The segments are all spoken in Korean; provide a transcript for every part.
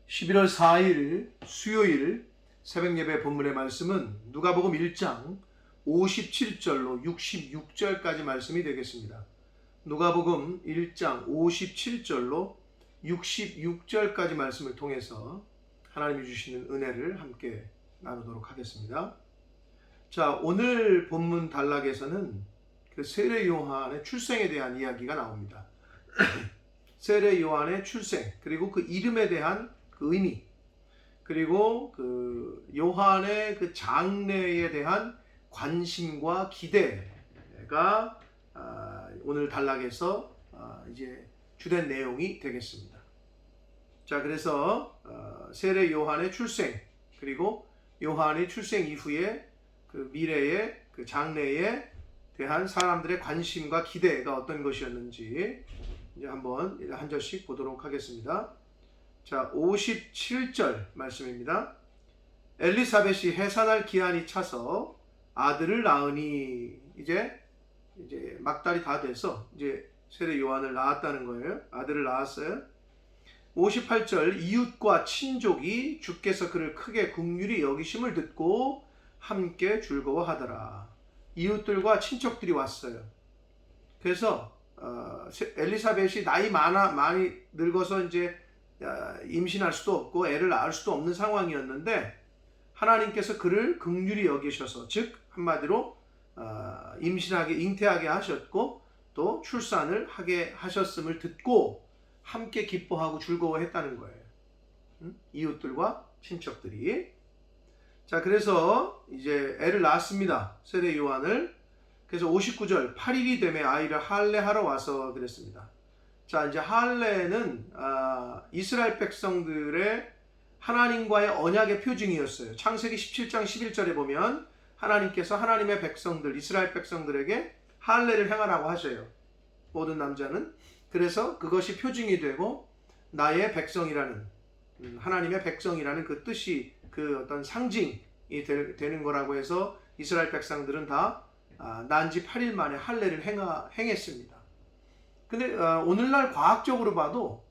11월 4일 수요일 새벽예배 본문의 말씀은 누가복음 1장 57절로 66절까지 말씀이 되겠습니다. 누가복음 1장 57절로 66절까지 말씀을 통해서 하나님이 주시는 은혜를 함께 나누도록 하겠습니다. 자, 오늘 본문 단락에서는 그 세례 요한의 출생에 대한 이야기가 나옵니다. 세례 요한의 출생, 그리고 그 이름에 대한 그 의미, 그리고 그 요한의 그 장래에 대한 관심과 기대가 오늘 단락에서 이제 주된 내용이 되겠습니다. 자, 그래서 세례 요한의 출생, 그리고 요한의 출생 이후에 그 미래의 그 장래에 대한 사람들의 관심과 기대가 어떤 것이었는지 이제 한번 한 절씩 보도록 하겠습니다. 자, 57절 말씀입니다. 엘리사벳이 해산할 기한이 차서 아들을 낳으니, 이제 막달이 다 돼서 이제 세례 요한을 낳았다는 거예요. 아들을 낳았어요. 58절, 이웃과 친족이 주께서 그를 크게 긍휼히 여기심을 듣고 함께 즐거워하더라. 이웃들과 친척들이 왔어요. 그래서 엘리사벳이 나이 많이 늙어서 이제 임신할 수도 없고 애를 낳을 수도 없는 상황이었는데, 하나님께서 그를 긍휼히 여기셔서, 즉 한마디로 잉태하게 하셨고 또 출산을 하게 하셨음을 듣고 함께 기뻐하고 즐거워했다는 거예요. 이웃들과 친척들이. 자, 그래서 이제 애를 낳았습니다. 세례 요한을. 그래서 59절, 8일이 되매 아이를 할례하러 와서 그랬습니다. 자, 이제 할례는 이스라엘 백성들의 하나님과의 언약의 표징이었어요. 창세기 17장 11절에 보면 하나님께서 하나님의 백성들, 이스라엘 백성들에게 할례를 행하라고 하셔요. 모든 남자는. 그래서 그것이 표징이 되고 나의 백성이라는, 하나님의 백성이라는 그 뜻이, 그 어떤 상징이 되는 거라고 해서 이스라엘 백성들은 다 난 지 8일 만에 할례를 행했습니다. 근데 오늘날 과학적으로 봐도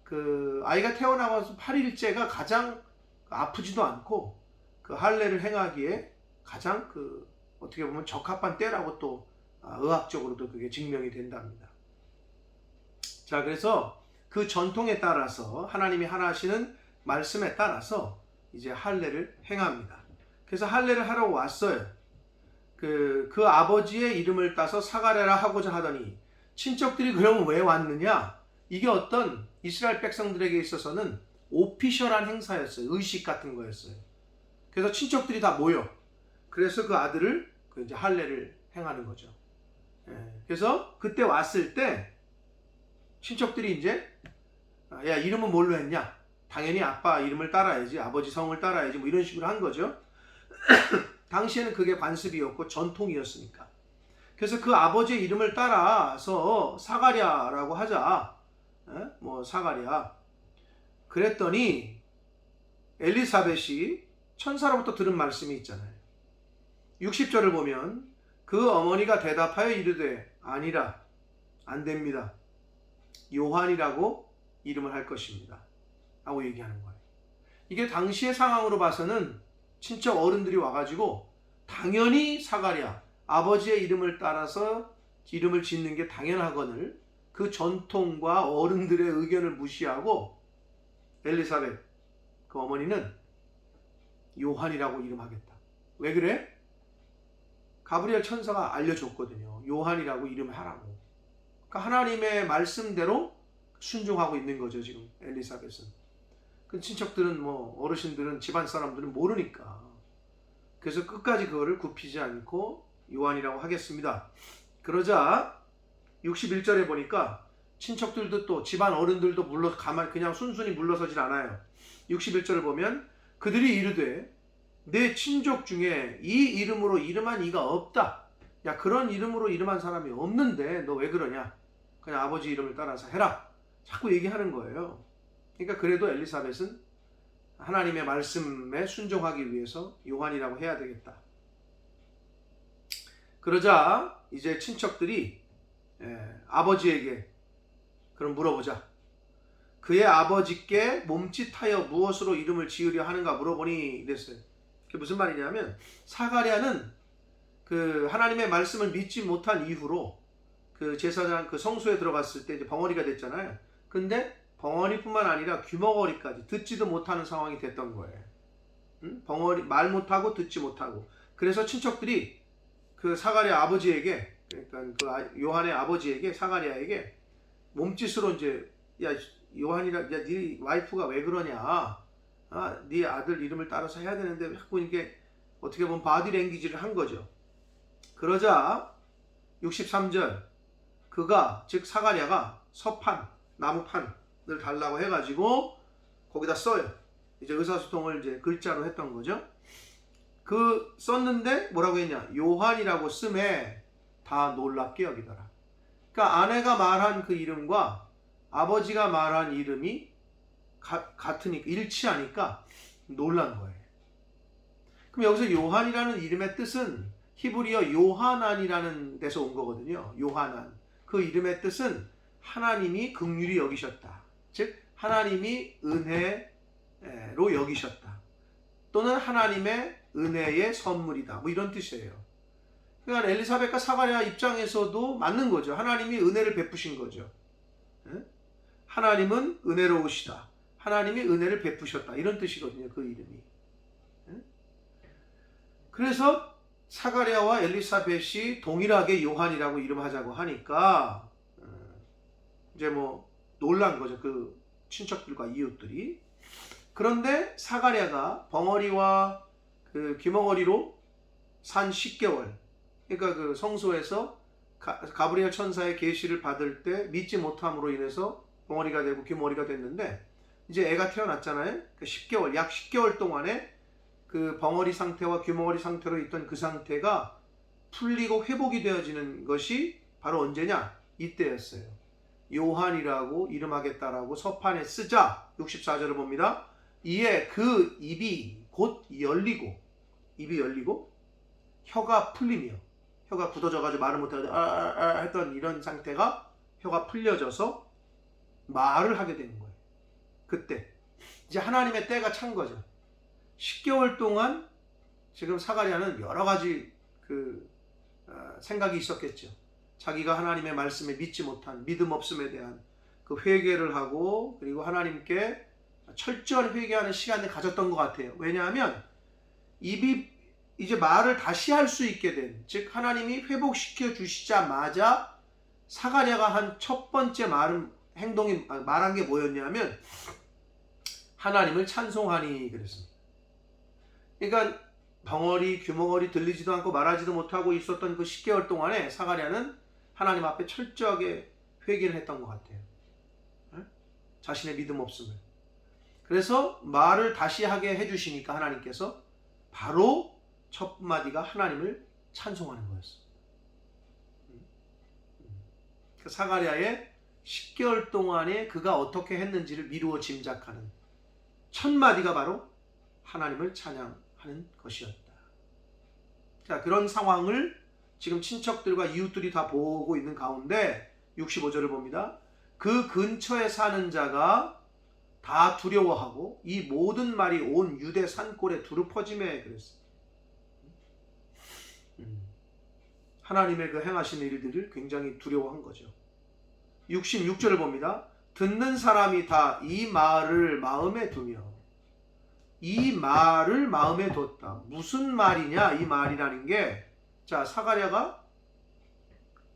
그 아이가 태어나서 8일째가 가장 아프지도 않고 그 할례를 행하기에 가장 그 어떻게 보면 적합한 때라고 또 의학적으로도 그게 증명이 된답니다. 자, 그래서 그 전통에 따라서 하나님이 하시는 말씀에 따라서 이제 할례를 행합니다. 그래서 할례를 하러 왔어요. 그 아버지의 이름을 따서 사가랴라 하고자 하더니, 친척들이 그러면 왜 왔느냐? 이게 어떤 이스라엘 백성들에게 있어서는 오피셜한 행사였어요. 의식 같은 거였어요. 그래서 친척들이 다 모여. 그래서 그 아들을 이제 할례를 행하는 거죠. 그래서 그때 왔을 때 친척들이 이제 야, 이름은 뭘로 했냐? 당연히 아빠 이름을 따라야지, 아버지 성을 따라야지, 뭐 이런 식으로 한 거죠. 당시에는 그게 관습이었고 전통이었으니까. 그래서 그 아버지의 이름을 따라서 사가랴라고 하자. 뭐 사가랴. 그랬더니 엘리사벳이 천사로부터 들은 말씀이 있잖아요. 60절을 보면 그 어머니가 대답하여 이르되 아니라, 안 됩니다. 요한이라고 이름을 할 것입니다. 라고 얘기하는 거예요. 이게 당시의 상황으로 봐서는 친척 어른들이 와가지고 당연히 사가랴, 아버지의 이름을 따라서 이름을 짓는 게 당연하거늘 그 전통과 어른들의 의견을 무시하고 엘리사벳 그 어머니는 요한이라고 이름하겠다. 왜 그래? 가브리엘 천사가 알려줬거든요. 요한이라고 이름하라고. 그러니까 하나님의 말씀대로 순종하고 있는 거죠, 지금 엘리사벳은. 그 친척들은 뭐 어르신들은 집안 사람들은 모르니까. 그래서 끝까지 그거를 굽히지 않고 요한이라고 하겠습니다. 그러자 61절에 보니까 친척들도 또 집안 어른들도 가만 그냥 순순히 물러서질 않아요. 61절을 보면 그들이 이르되 내 친족 중에 이 이름으로 이름한 이가 없다. 야, 그런 이름으로 이름한 사람이 없는데 너 왜 그러냐? 그냥 아버지 이름을 따라서 해라. 자꾸 얘기하는 거예요. 그러니까 그래도 엘리사벳은 하나님의 말씀에 순종하기 위해서 요한이라고 해야 되겠다. 그러자 이제 친척들이 아버지에게 그럼 물어보자. 그의 아버지께 몸짓하여 무엇으로 이름을 지으려 하는가 물어보니 이랬어요. 그게 무슨 말이냐면 사가랴는 그 하나님의 말씀을 믿지 못한 이후로 그 제사장 그 성소에 들어갔을 때 이제 벙어리가 됐잖아요. 근데 벙어리뿐만 아니라 귀머거리까지 듣지도 못하는 상황이 됐던 거예요. 벙어리 말 못하고 듣지 못하고. 그래서 친척들이 그 사가랴 아버지에게, 그러니까 그 요한의 아버지에게, 사가랴에게 몸짓으로 이제 야 요한이라, 야 네 와이프가 왜 그러냐, 네 아들 이름을 따라서 해야 되는데 자꾸 이게 어떻게 보면 바디랭귀지를 한 거죠. 그러자 63절 그가 즉 사가랴가 서판 나무판을 달라고 해가지고 거기다 써요. 이제 의사소통을 이제 글자로 했던 거죠. 그 썼는데 뭐라고 했냐, 요한이라고 쓰매 다 놀랍게 여기더라. 그러니까 아내가 말한 그 이름과 아버지가 말한 이름이 같으니까, 일치하니까 놀란 거예요. 그럼 여기서 요한이라는 이름의 뜻은 히브리어 요하난이라는 데서 온 거거든요. 요하난. 그 이름의 뜻은 하나님이 긍휼히 여기셨다. 즉 하나님이 은혜로 여기셨다. 또는 하나님의 은혜의 선물이다. 뭐 이런 뜻이에요. 그러니까 엘리사벳과 사가랴 입장에서도 맞는 거죠. 하나님이 은혜를 베푸신 거죠. 하나님은 은혜로우시다. 하나님이 은혜를 베푸셨다. 이런 뜻이거든요. 그 이름이. 그래서 사가랴와 엘리사벳이 동일하게 요한이라고 이름하자고 하니까 이제 뭐 놀란 거죠. 그 친척들과 이웃들이. 그런데 사가랴가 벙어리와 그 귀머거리로 산 10개월, 그러니까 그 성소에서 가브리엘 천사의 계시를 받을 때 믿지 못함으로 인해서 벙어리가 되고 귀머거리가 됐는데, 이제 애가 태어났잖아요. 그 10개월, 약 10개월 동안에 그 벙어리 상태와 귀머거리 상태로 있던 그 상태가 풀리고 회복이 되어지는 것이 바로 언제냐? 이때였어요. 요한이라고 이름하겠다라고 서판에 쓰자 64절을 봅니다. 이에 그 입이 곧 열리고, 입이 열리고 혀가 풀리며, 혀가 굳어져가지고 말을 못하고 했던 이런 상태가 혀가 풀려져서 말을 하게 되는 거예요. 그때 이제 하나님의 때가 찬 거죠. 10개월 동안 지금 사가랴는 여러 가지 생각이 있었겠죠. 자기가 하나님의 말씀에 믿지 못한 믿음 없음에 대한 그 회개를 하고, 그리고 하나님께 철저한 회개하는 시간을 가졌던 것 같아요. 왜냐하면 입이 이제 말을 다시 할 수 있게 된, 즉 하나님이 회복시켜 주시자마자 사가랴가 한 첫 번째 행동이 말한 게 뭐였냐면 하나님을 찬송하니 그랬습니다. 그러니까 벙어리, 귀머거리 들리지도 않고 말하지도 못하고 있었던 그 10개월 동안에 사가랴는 하나님 앞에 철저하게 회개를 했던 것 같아요. 자신의 믿음 없음을. 그래서 말을 다시 하게 해주시니까 하나님께서 바로 첫 마디가 하나님을 찬송하는 거였어요. 사가랴의 10개월 동안에 그가 어떻게 했는지를 미루어 짐작하는 첫 마디가 바로 하나님을 찬양하는 것이었다. 자, 그런 상황을 지금 친척들과 이웃들이 다 보고 있는 가운데 65절을 봅니다. 그 근처에 사는 자가 다 두려워하고 이 모든 말이 온 유대 산골에 두루 퍼짐에 그랬어요. 하나님의 그 행하신 일들을 굉장히 두려워한 거죠. 66절을 봅니다. 듣는 사람이 다 이 말을 마음에 두며, 이 말을 마음에 뒀다. 무슨 말이냐 이 말이라는 게, 자, 사가랴가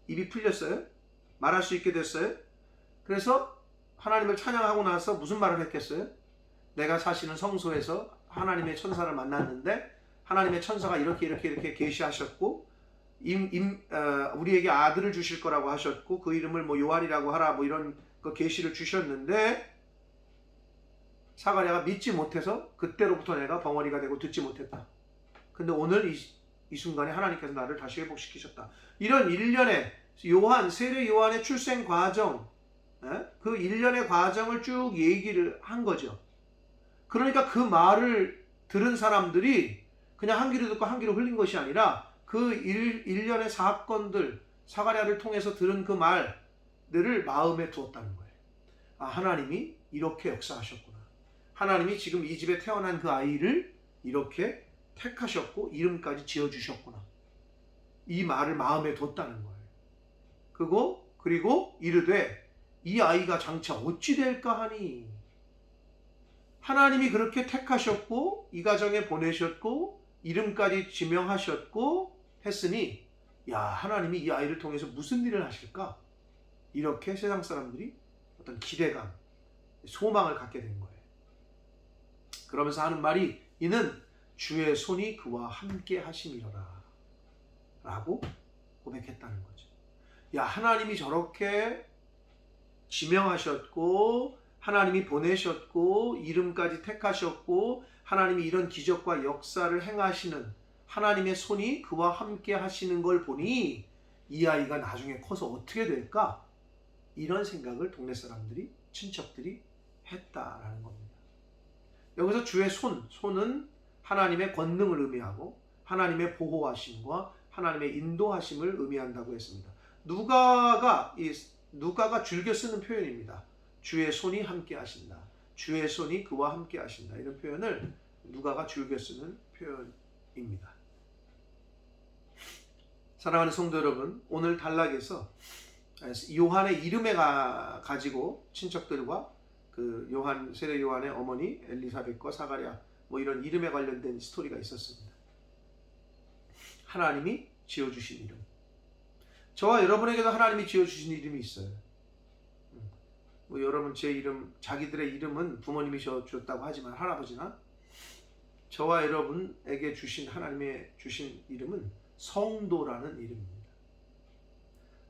입이 풀렸어요. 말할 수 있게 됐어요. 그래서 하나님을 찬양하고 나서 무슨 말을 했겠어요? 내가 사실은 성소에서 하나님의 천사를 만났는데 하나님의 천사가 이렇게 계시하셨고 우리에게 아들을 주실 거라고 하셨고 그 이름을 뭐 요한이라고 하라 뭐 이런 그 계시를 주셨는데 사가랴가 믿지 못해서 그때로부터 내가 벙어리가 되고 듣지 못했다. 근데 오늘 이 순간에 하나님께서 나를 다시 회복시키셨다. 이런 일련의 세례 요한의 출생 과정, 그 일련의 과정을 쭉 얘기를 한 거죠. 그러니까 그 말을 들은 사람들이 그냥 한 귀로 듣고 한 귀로 흘린 것이 아니라 그 일련의 사건들, 사가랴를 통해서 들은 그 말들을 마음에 두었다는 거예요. 하나님이 이렇게 역사하셨구나. 하나님이 지금 이 집에 태어난 그 아이를 이렇게 택하셨고 이름까지 지어주셨구나. 이 말을 마음에 뒀다는 거예요. 그리고 이르되 이 아이가 장차 어찌 될까 하니. 하나님이 그렇게 택하셨고 이 가정에 보내셨고 이름까지 지명하셨고 했으니 야, 하나님이 이 아이를 통해서 무슨 일을 하실까? 이렇게 세상 사람들이 어떤 기대감, 소망을 갖게 된 거예요. 그러면서 하는 말이 이는 주의 손이 그와 함께 하심이로라 라고 고백했다는 거죠. 야, 하나님이 저렇게 지명하셨고 하나님이 보내셨고 이름까지 택하셨고 하나님이 이런 기적과 역사를 행하시는 하나님의 손이 그와 함께 하시는 걸 보니 이 아이가 나중에 커서 어떻게 될까? 이런 생각을 동네 사람들이, 친척들이 했다라는 겁니다. 여기서 주의 손은 하나님의 권능을 의미하고 하나님의 보호하심과 하나님의 인도하심을 의미한다고 했습니다. 누가가 줄겨 쓰는 표현입니다. 주의 손이 함께 하신다. 주의 손이 그와 함께 하신다. 이런 표현을 누가가 줄겨 쓰는 표현입니다. 사랑하는 성도 여러분, 오늘 단락에서 요한의 이름에 가지고 친척들과 그 세례 요한의 어머니 엘리사벳과 사가랴 이런 이름에 관련된 스토리가 있었습니다. 하나님이 지어주신 이름. 저와 여러분에게도 하나님이 지어주신 이름이 있어요. 여러분 제 이름, 자기들의 이름은 부모님이 줬다고 하지만 할아버지나 저와 여러분에게 하나님의 주신 이름은 성도라는 이름입니다.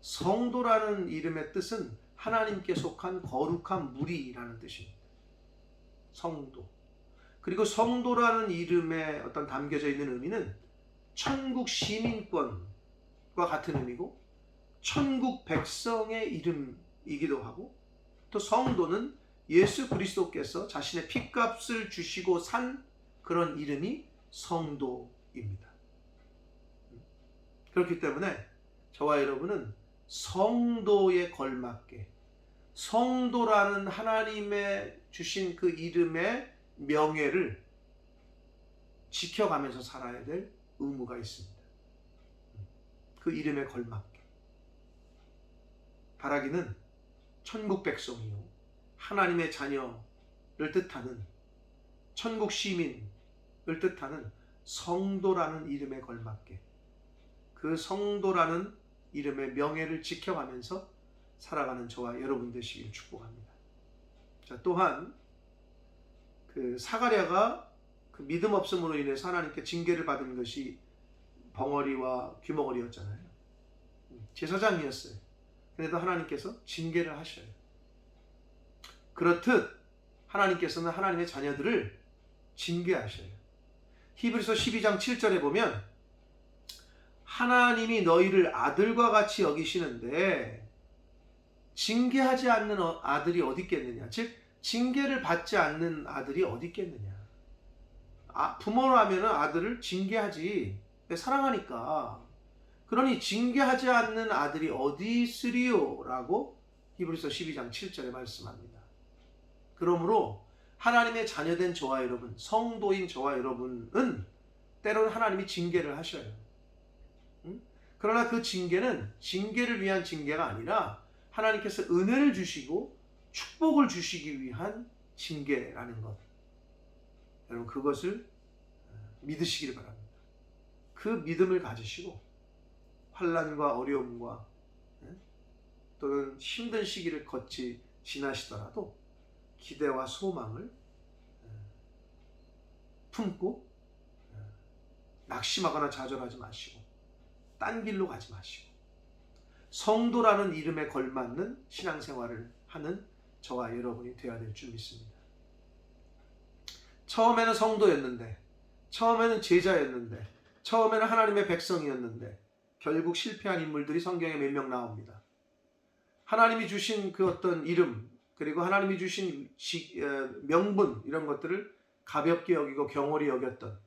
성도라는 이름의 뜻은 하나님께 속한 거룩한 무리라는 뜻입니다. 성도. 그리고 성도라는 이름에 어떤 담겨져 있는 의미는 천국 시민권과 같은 의미고 천국 백성의 이름이기도 하고 또 성도는 예수 그리스도께서 자신의 핏값을 주시고 산 그런 이름이 성도입니다. 그렇기 때문에 저와 여러분은 성도에 걸맞게 성도라는 하나님의 주신 그 이름의 명예를 지켜가면서 살아야 될 의무가 있습니다. 그 이름에 걸맞게 바라기는 천국 백성이요 하나님의 자녀를 뜻하는 천국 시민을 뜻하는 성도라는 이름에 걸맞게 그 성도라는 이름의 명예를 지켜가면서 살아가는 저와 여러분 되시길 축복합니다. 자, 또한 그 사가랴가 그 믿음 없음으로 인해서 하나님께 징계를 받은 것이 벙어리와 귀머거리였잖아요. 제사장이었어요. 그래도 하나님께서 징계를 하셔요. 그렇듯 하나님께서는 하나님의 자녀들을 징계하셔요. 히브리서 12장 7절에 보면 하나님이 너희를 아들과 같이 여기시는데 징계하지 않는 아들이 어디 있겠느냐. 즉 징계를 받지 않는 아들이 어디 있겠느냐. 부모라면 아들을 징계하지. 사랑하니까. 그러니 징계하지 않는 아들이 어디 있으리요? 라고 히브리서 12장 7절에 말씀합니다. 그러므로 하나님의 자녀된 저와 여러분, 성도인 저와 여러분은 때로는 하나님이 징계를 하셔요. 그러나 그 징계는 징계를 위한 징계가 아니라 하나님께서 은혜를 주시고 축복을 주시기 위한 징계라는 것. 여러분 그것을 믿으시기를 바랍니다. 그 믿음을 가지시고 환난과 어려움과 또는 힘든 시기를 지나시더라도 기대와 소망을 품고 낙심하거나 좌절하지 마시고 딴 길로 가지 마시고 성도라는 이름에 걸맞는 신앙생활을 하는 저와 여러분이 되어야 될 줄 믿습니다. 처음에는 성도였는데, 처음에는 제자였는데, 처음에는 하나님의 백성이었는데 결국 실패한 인물들이 성경에 몇 명 나옵니다. 하나님이 주신 그 어떤 이름 그리고 하나님이 주신 명분 이런 것들을 가볍게 여기고 경홀히 여겼던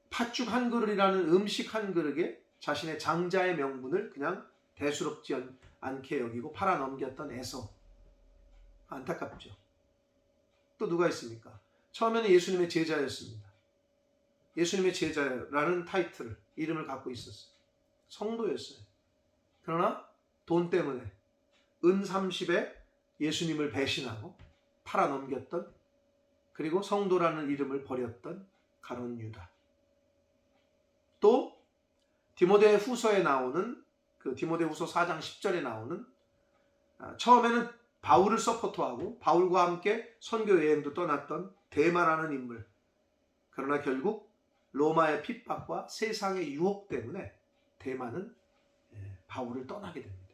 팥죽 한 그릇이라는 음식 한 그릇에 자신의 장자의 명분을 그냥 대수롭지 않게 여기고 팔아넘겼던 에서, 안타깝죠. 또 누가 있습니까? 처음에는 예수님의 제자였습니다. 예수님의 제자라는 타이틀, 이름을 갖고 있었어요. 성도였어요. 그러나 돈 때문에 은 30에 예수님을 배신하고 팔아넘겼던, 그리고 성도라는 이름을 버렸던 가룟 유다. 또 디모데 후서에 나오는, 그 디모데 후서 4장 10절에 나오는, 처음에는 바울을 서포트하고 바울과 함께 선교 여행도 떠났던 데마라는 인물. 그러나 결국 로마의 핍박과 세상의 유혹 때문에 데마는 바울을 떠나게 됩니다.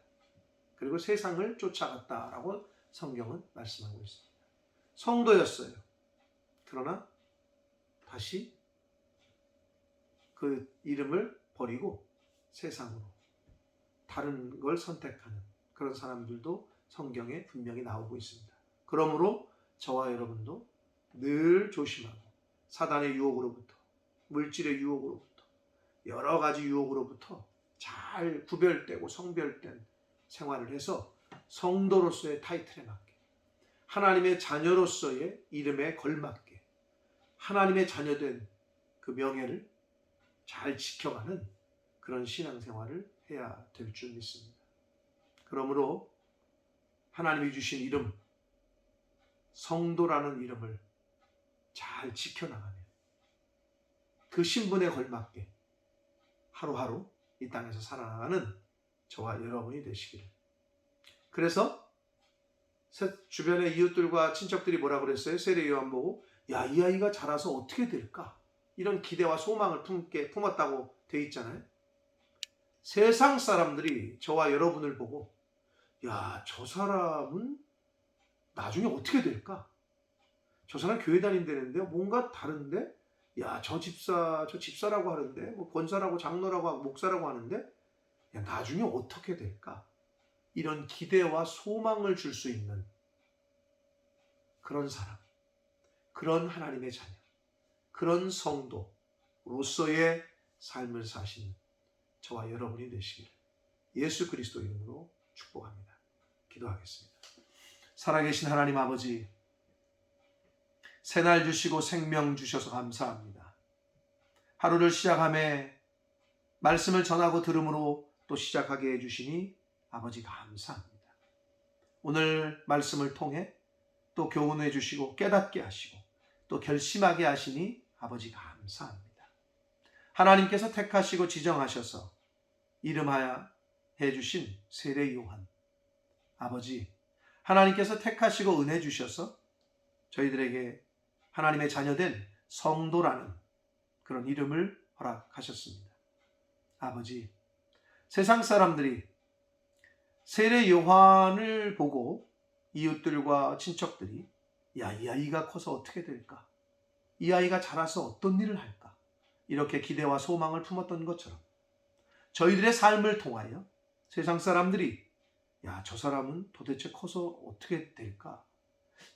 그리고 세상을 쫓아갔다라고 성경은 말씀하고 있습니다. 성도였어요. 그러나 다시 그 이름을 버리고 세상으로 다른 걸 선택하는 그런 사람들도 성경에 분명히 나오고 있습니다. 그러므로 저와 여러분도 늘 조심하고 사단의 유혹으로부터, 물질의 유혹으로부터, 여러 가지 유혹으로부터 잘 구별되고 성별된 생활을 해서 성도로서의 타이틀에 맞게, 하나님의 자녀로서의 이름에 걸맞게 하나님의 자녀된 그 명예를 잘 지켜가는 그런 신앙생활을 해야 될 줄 믿습니다. 그러므로 하나님이 주신 이름, 성도라는 이름을 잘 지켜나가며 그 신분에 걸맞게 하루하루 이 땅에서 살아나가는 저와 여러분이 되시기를. 그래서 주변의 이웃들과 친척들이 뭐라고 그랬어요? 세례 요한 보고, 야, 이 아이가 자라서 어떻게 될까? 이런 기대와 소망을 품었다고 돼 있잖아요. 세상 사람들이 저와 여러분을 보고, 야, 저 사람은 나중에 어떻게 될까? 저 사람 교회 다닌다는데 뭔가 다른데? 야, 저 집사라고 하는데, 뭐 권사라고 장로라고 하고 목사라고 하는데, 야, 나중에 어떻게 될까? 이런 기대와 소망을 줄 수 있는 그런 사람, 그런 하나님의 자녀, 그런 성도로서의 삶을 사시는 저와 여러분이 되시기를 예수 그리스도 이름으로 축복합니다. 기도하겠습니다. 살아계신 하나님 아버지, 새날 주시고 생명 주셔서 감사합니다. 하루를 시작함에 말씀을 전하고 들음으로 또 시작하게 해주시니 아버지 감사합니다. 오늘 말씀을 통해 또 교훈해 주시고 깨닫게 하시고 또 결심하게 하시니 아버지 감사합니다. 하나님께서 택하시고 지정하셔서 이름하여 해주신 세례 요한, 아버지 하나님께서 택하시고 은혜 주셔서 저희들에게 하나님의 자녀된 성도라는 그런 이름을 허락하셨습니다. 아버지, 세상 사람들이 세례 요한을 보고 이웃들과 친척들이, 야, 이 아이가 커서 어떻게 될까? 이 아이가 자라서 어떤 일을 할까? 이렇게 기대와 소망을 품었던 것처럼 저희들의 삶을 통하여 세상 사람들이, 야, 저 사람은 도대체 커서 어떻게 될까?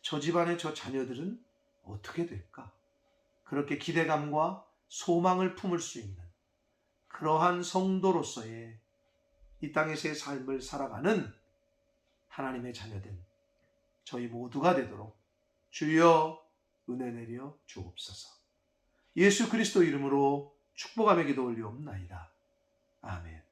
저 집안의 저 자녀들은 어떻게 될까? 그렇게 기대감과 소망을 품을 수 있는 그러한 성도로서의 이 땅에서의 삶을 살아가는 하나님의 자녀된 저희 모두가 되도록 주여 은혜 내려 주옵소서. 예수 그리스도 이름으로 축복하며 기도 올리옵나이다. 아멘.